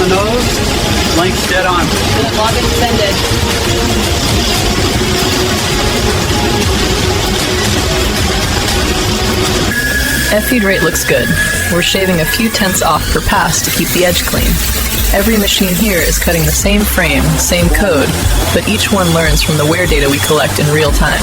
the nose, length dead on. Log extended. F-feed rate looks good. We're shaving a few tenths off per pass to keep the edge clean. Every machine here is cutting the same frame, same code, but each one learns from the wear data we collect in real time.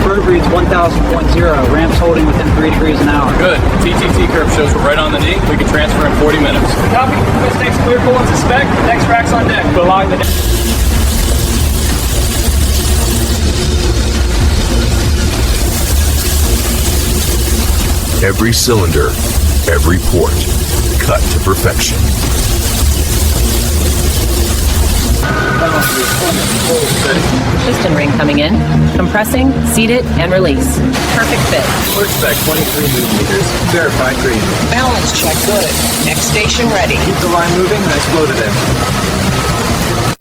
Curve reads 1000.0, ramp's holding within 3 degrees an hour. Good. TTT curve shows we're right on the knee. We can transfer in 40 minutes. Copy. This takes clear, pull and suspect. Next rack's on deck. We'll log the Every cylinder, every port, cut to perfection. Piston ring coming in. Compressing, seat it, and release. Perfect fit. We're spec 23 millimeters. Verified green. Balance check good. Next station ready. Keep the line moving. Nice flow today.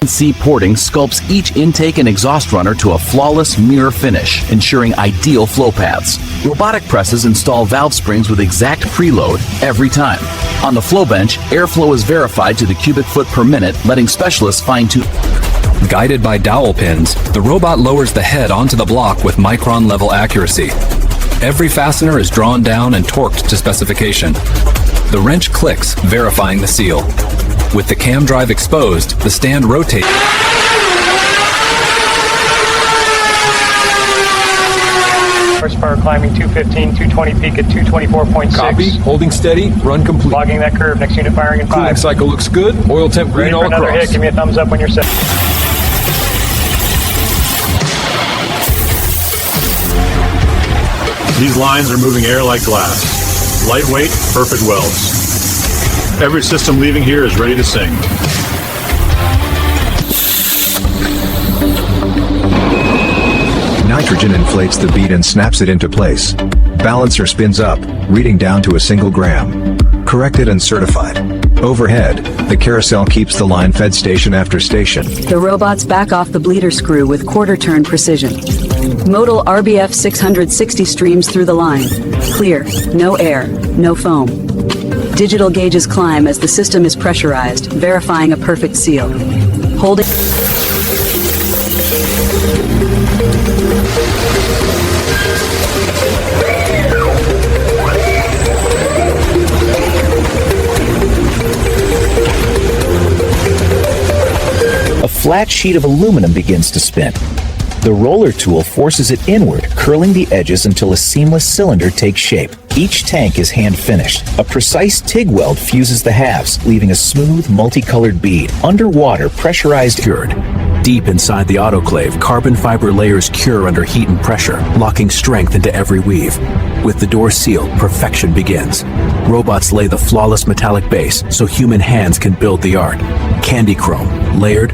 CNC porting sculpts each intake and exhaust runner to a flawless mirror finish, ensuring ideal flow paths. Robotic presses install valve springs with exact preload every time. On the flow bench, airflow is verified to the cubic foot per minute, letting specialists fine-tune. Guided by dowel pins, the robot lowers the head onto the block with micron-level accuracy. Every fastener is drawn down and torqued to specification. The wrench clicks, verifying the seal. With the cam drive exposed, the stand rotates. horsepower climbing 215, 220 peak at 224.6. Copy. Holding steady. Run complete. Logging that curve. Next unit firing in 5. Cooling cycle looks good. Oil temp green all another across. hit. Give me a thumbs up when you're set. These lines are moving air like glass. Lightweight, perfect welds. Every system leaving here is ready to sing. Nitrogen inflates the bead and snaps it into place. Balancer spins up, reading down to a single gram. Corrected and certified. Overhead, the carousel keeps the line fed station after station. The robots back off the bleeder screw with quarter-turn precision. Modal RBF 660 streams through the line. Clear, no air, no foam. Digital gauges climb as the system is pressurized, verifying a perfect seal. Holding. A flat sheet of aluminum begins to spin. The roller tool forces it inward, curling the edges until a seamless cylinder takes shape. Each tank is hand-finished. A precise TIG weld fuses the halves, leaving a smooth, multicolored bead. Underwater, pressurized, cured. Deep inside the autoclave, carbon fiber layers cure under heat and pressure, locking strength into every weave. With the door sealed, perfection begins. Robots lay the flawless metallic base so human hands can build the art. Candy chrome, layered.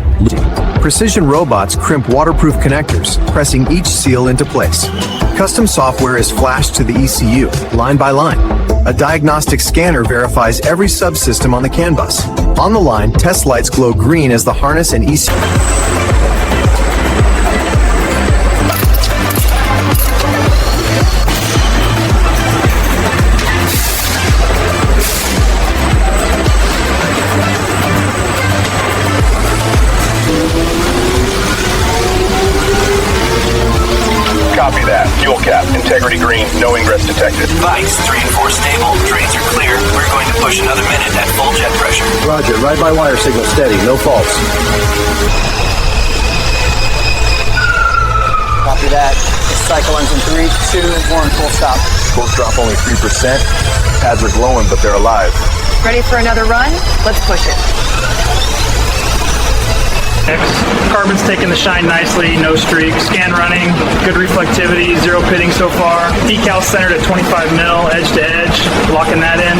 Precision robots crimp waterproof connectors, pressing each seal into place. Custom software is flashed to the ECU, line by line. A diagnostic scanner verifies every subsystem on the CAN bus. On the line, test lights glow green as the harness and ECU. Copy that. Fuel cap. Integrity green. No ingress detected. Bikes 3 and 4 stable. Drains are clear. We're going to push another minute at full jet pressure. Roger. Ride-by-wire signal steady. No faults. Copy that. Cycle engine 3, 2, 1, full stop. Both drop only 3%. Pads are glowing, but they're alive. Ready for another run? Let's push it. Carbon's taking the shine nicely, no streak. Scan running, good reflectivity, 0 pitting so far. Decal centered at 25 mil, edge to edge, locking that in.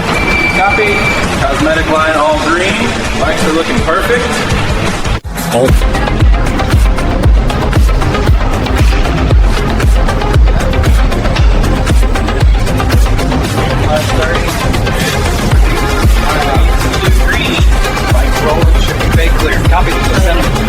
Copy. Cosmetic line all green. Bikes are looking perfect. Green. Bike rolling, should be fake clear. Copy the center.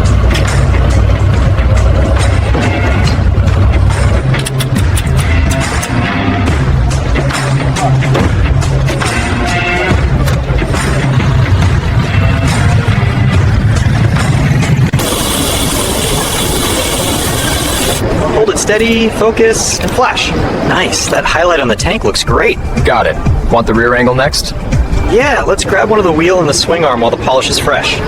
hold it steady, focus, and flash. Nice, that highlight on the tank looks great. Got it. Want the rear angle next? Yeah, let's grab one of the wheel and the swing arm while the polish is fresh.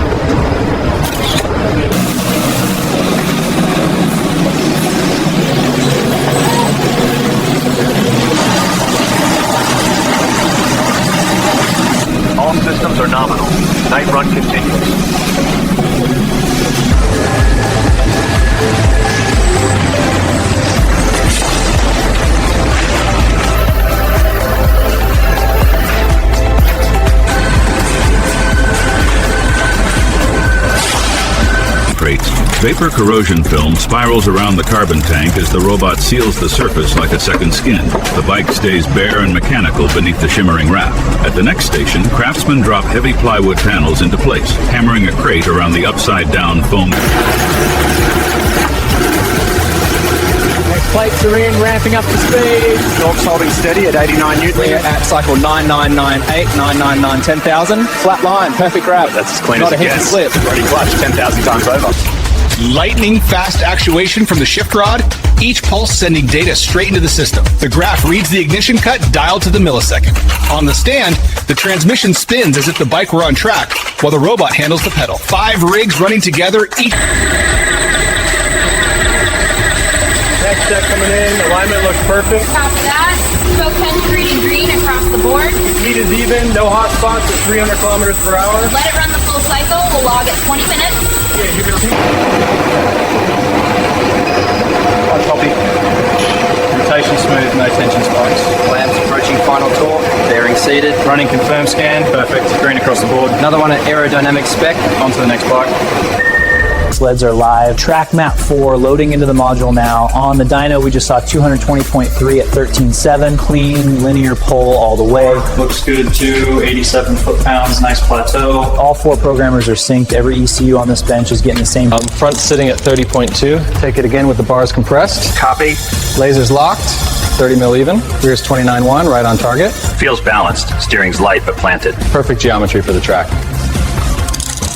All systems are nominal. Night run continues. Vapor corrosion film spirals around the carbon tank as the robot seals the surface like a second skin. The bike stays bare and mechanical beneath the shimmering wrap. At the next station, craftsmen drop heavy plywood panels into place, hammering a crate around the upside-down foam. Plates are in, ramping up to speed. Torque's holding steady at 89 newton. We're at cycle 9998, 999, 10,000. Flat line, perfect grab. That's as clean Not as a it hit gets. slip. Ready clutch, 10,000 times over. Lightning fast actuation from the shift rod, each pulse sending data straight into the system. The graph reads the ignition cut dialed to the millisecond. On the stand, the transmission spins as if the bike were on track, while the robot handles the pedal. 5 rigs running together, each... Next check coming in, alignment looks perfect. Copy that. Spoke 10 reading green across the board. Heat is even, no hot spots at 300 kilometers per hour. Let it run the full cycle. We'll log at 20 minutes. Yeah, you can repeat. Hot copy. Rotation smooth, no tension spikes. Lamps approaching final torque. Bearing seated. Running confirm scan, perfect. Green across the board. Another one at aerodynamic spec. On to the next bike. Sleds are live. Track map 4 loading into the module now. On the dyno, we just saw 220.3 at 13.7. Clean, linear pull all the way. Looks good too, 87 foot-pounds, nice plateau. All 4 programmers are synced. Every ECU on this bench is getting the same. Front sitting at 30.2. Take it again with the bars compressed. Copy. Lasers locked. 30 mil even. Rear's 29.1, right on target. Feels balanced. Steering's light but planted. Perfect geometry for the track.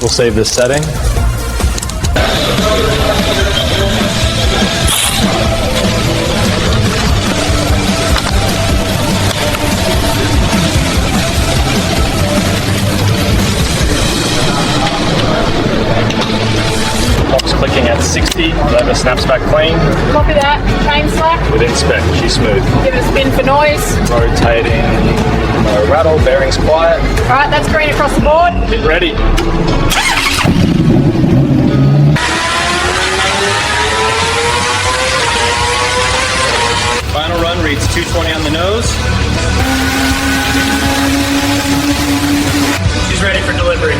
We'll save this setting. Box clicking at 60, lever snaps back clean. Copy that. Chain slack. Within spec, she's smooth. Give it a spin for noise. Rotating, no rattle, bearings quiet. All right, that's green across the board. Get ready. Final run reads 220 on the nose. She's ready for delivery.